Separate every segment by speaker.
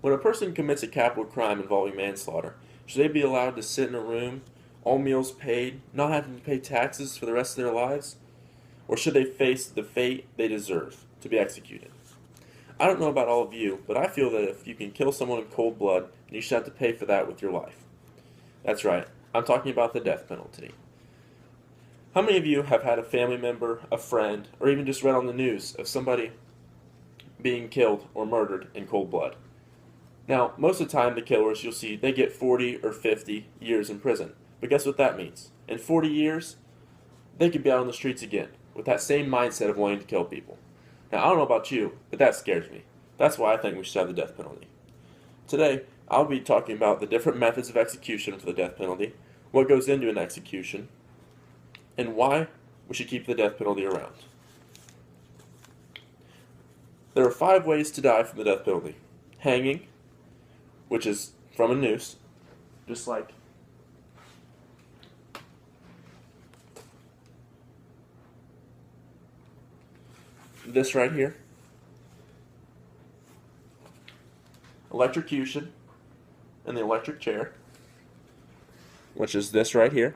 Speaker 1: When a person commits a capital crime involving manslaughter, should they be allowed to sit in a room, all meals paid, not having to pay taxes for the rest of their lives? Or should they face the fate they deserve, to be executed? I don't know about all of you, but I feel that if you can kill someone in cold blood, you should have to pay for that with your life. That's right, I'm talking about the death penalty. How many of you have had a family member, a friend, or even just read on the news of somebody being killed or murdered in cold blood? Now, most of the time, the killers, you'll see, they get 40 or 50 years in prison. But guess what that means? In 40 years, they could be out on the streets again with that same mindset of wanting to kill people. Now, I don't know about you, but that scares me. That's why I think we should have the death penalty. Today, I'll be talking about the different methods of execution for the death penalty, what goes into an execution, and why we should keep the death penalty around. There are 5 ways to die from the death penalty. Hanging, which is from a noose, just like this right here. Electrocution in the electric chair, which is this right here.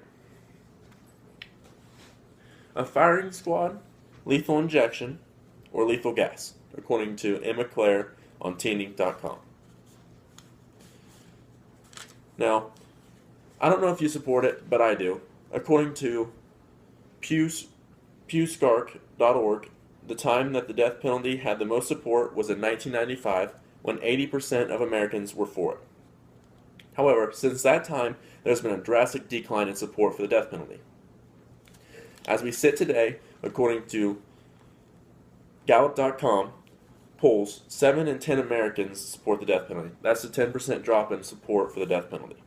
Speaker 1: A firing squad, lethal injection, or lethal gas, according to Emma Claire on teenink.com. Now, I don't know if you support it, but I do. According to pewscark.org, the time that the death penalty had the most support was in 1995, when 80% of Americans were for it. However, since that time, there's been a drastic decline in support for the death penalty. As we sit today, according to Gallup.com, polls, 7 in 10 Americans support the death penalty. That's a 10% drop in support for the death penalty.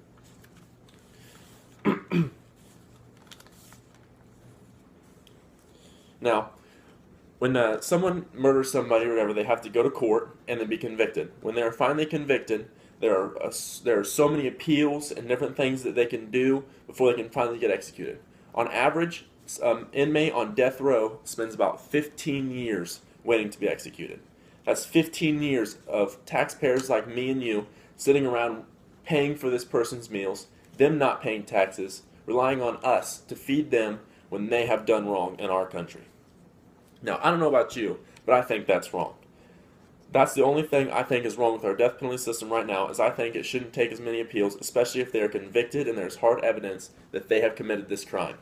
Speaker 1: Now, when someone murders somebody or whatever, they have to go to court and then be convicted. When they are finally convicted, there are so many appeals and different things that they can do before they can finally get executed. On average, inmate on death row spends about 15 years waiting to be executed. That's 15 years of taxpayers like me and you sitting around paying for this person's meals, them not paying taxes, relying on us to feed them when they have done wrong in our country. Now, I don't know about you, but I think that's wrong. That's the only thing I think is wrong with our death penalty system right now, is I think it shouldn't take as many appeals, especially if they are convicted and there's hard evidence that they have committed this crime.